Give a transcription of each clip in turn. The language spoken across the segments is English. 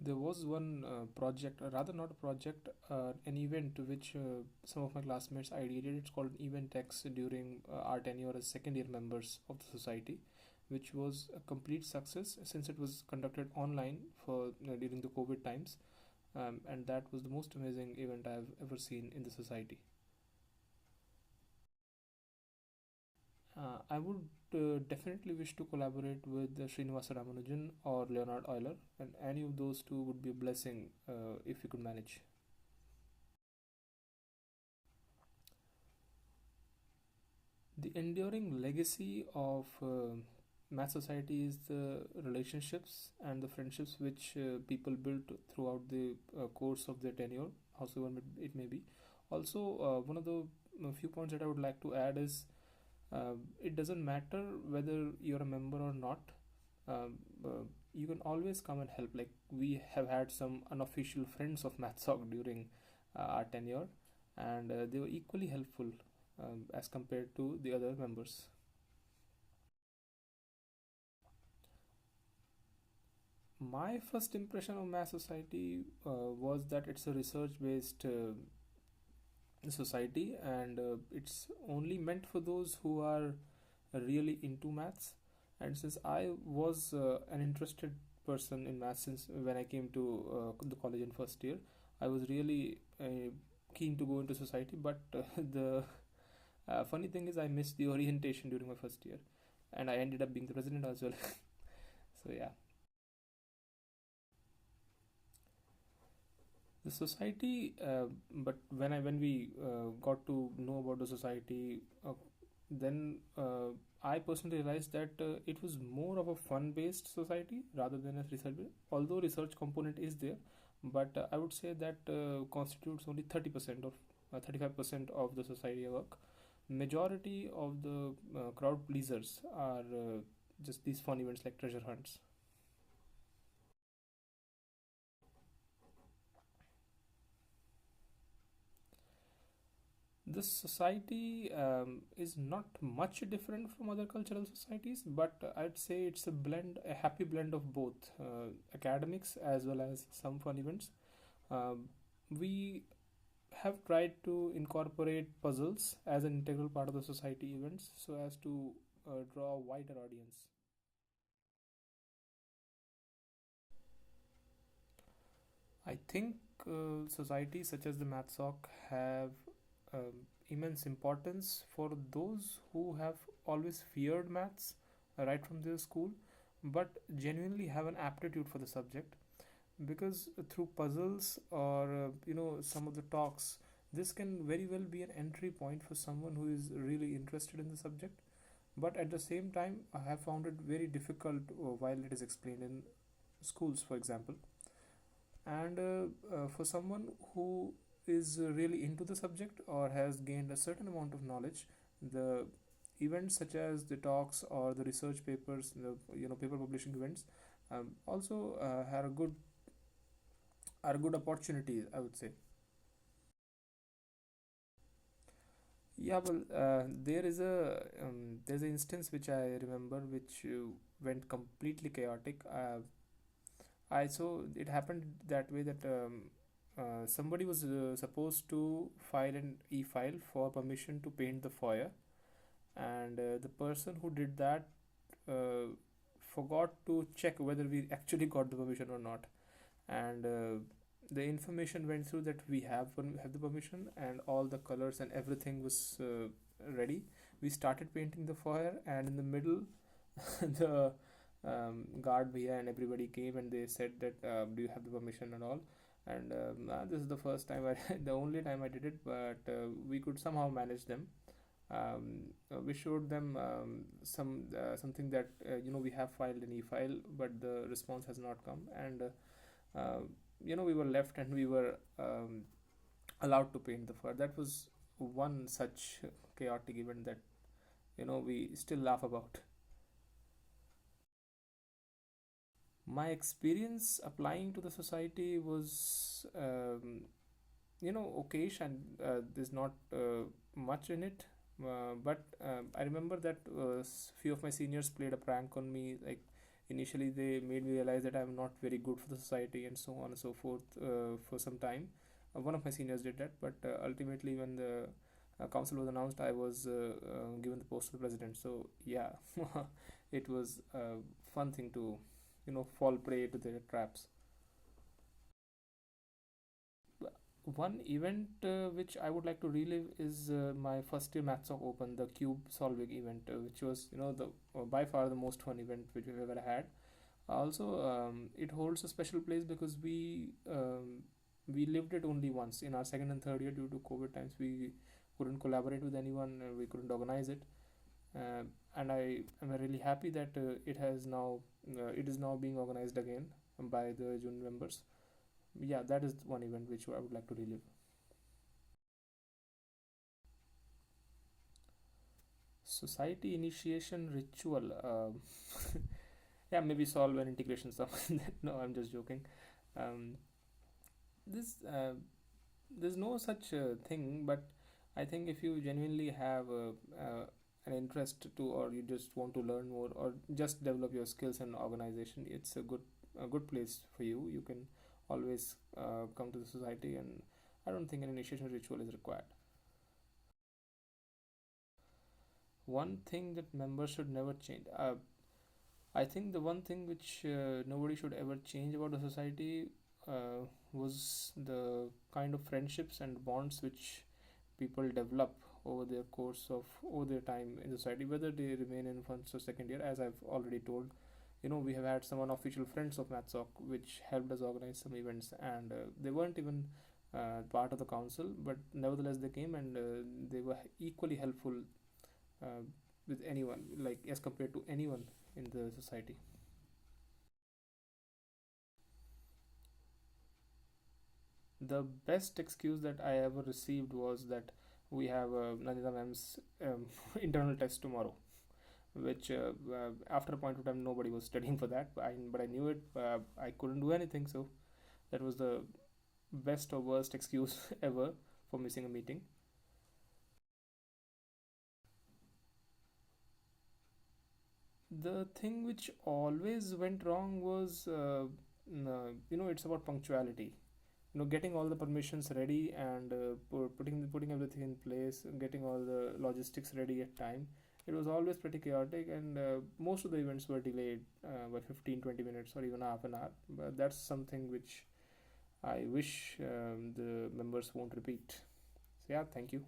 There was one project, rather not a project, an event which some of my classmates ideated. It's called Event X during our tenure as second year members of the society, which was a complete success since it was conducted online for during the COVID times, and that was the most amazing event I've ever seen in the society. I would definitely wish to collaborate with Srinivasa Ramanujan or Leonard Euler, and any of those two would be a blessing if we could manage. The enduring legacy of Math Society is the relationships and the friendships which people built throughout the course of their tenure, howsoever it may be. Also, one of the few points that I would like to add is it doesn't matter whether you're a member or not. You can always come and help. Like we have had some unofficial friends of MathSoc during our tenure, and they were equally helpful as compared to the other members. My first impression of Math Society was that it's a research based society, and it's only meant for those who are really into maths. And since I was an interested person in maths since when I came to the college in first year, I was really keen to go into society. But the funny thing is, I missed the orientation during my first year, and I ended up being the president as well. So yeah, the society. But when we got to know about the society, then I personally realized that it was more of a fun-based society rather than a research. Although research component is there, but I would say that constitutes only 30% of 35% of the society work. Majority of the crowd pleasers are just these fun events like treasure hunts. This society is not much different from other cultural societies, but I'd say it's a blend, a happy blend of both academics as well as some fun events. Um, we have tried to incorporate puzzles as an integral part of the society events so as to draw a wider audience. I think societies such as the MathSoc have immense importance for those who have always feared maths right from their school, but genuinely have an aptitude for the subject. Because through puzzles or some of the talks, this can very well be an entry point for someone who is really interested in the subject. But at the same time, I have found it very difficult while it is explained in schools, for example. And for someone who is really into the subject or has gained a certain amount of knowledge, the events such as the talks or the research papers, the paper publishing events, also are good opportunities, I would say. Yeah, well, there's an instance which I remember which went completely chaotic. I so it happened that way that somebody was supposed to file an e-file for permission to paint the foyer, and the person who did that uh, forgot to check whether we actually got the permission or not. And the information went through that we have the permission and all the colors and everything was ready. We started painting the foyer, and in the middle, the guard bhaiya and everybody came and they said that do you have the permission and all. And this is the first time the only time I did it, but we could somehow manage them. We showed them something that we have filed an e-file, but the response has not come. And we were left and we were allowed to paint the fur. That was one such chaotic event that we still laugh about. My experience applying to the society was okayish, and there's not much in it. But I remember that few of my seniors played a prank on me. Like Initially, they made me realize that I'm not very good for the society and so on and so forth for some time. One of my seniors did that, but ultimately, when the council was announced, I was given the post of the president. So yeah, it was a fun thing to, fall prey to their traps. One event which I would like to relive is my first year Mathsoc Open, the cube solving event, which was the by far the most fun event which we've ever had. Also, it holds a special place because we lived it only once in our second and third year due to COVID times. We couldn't collaborate with anyone, we couldn't organize it, and I am really happy that it is now being organized again by the June members. Yeah, that is one event which I would like to relive. Society initiation ritual. Yeah, maybe solve an integration stuff. No, I'm just joking. Um, this there's no such thing, but I think if you genuinely have an interest to, or you just want to learn more, or just develop your skills and organization, it's a good place for you. You can always come to the society, and I don't think an initiation ritual is required. One thing that members should never change. I think the one thing which nobody should ever change about the society was the kind of friendships and bonds which people develop over their time in society, whether they remain in first or second year. As I've already told, we have had some unofficial friends of Matsoc which helped us organize some events, and they weren't even part of the council, but nevertheless they came, and they were equally helpful uh, with anyone, like as compared to anyone in the society. The best excuse that I ever received was that we have Nandita ma'am's internal test tomorrow, which after a point of time nobody was studying for that. But I knew it. I couldn't do anything, so that was the best or worst excuse ever for missing a meeting. The thing which always went wrong was, it's about punctuality. Getting all the permissions ready, and putting everything in place, getting all the logistics ready at time. It was always pretty chaotic, and most of the events were delayed by 15-20 minutes or even half an hour. But that's something which I wish the members won't repeat. So yeah, thank you.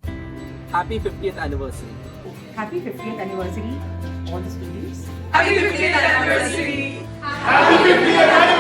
Happy 50th anniversary. Happy 50th anniversary, all the students. Happy 50th anniversary! Happy 50th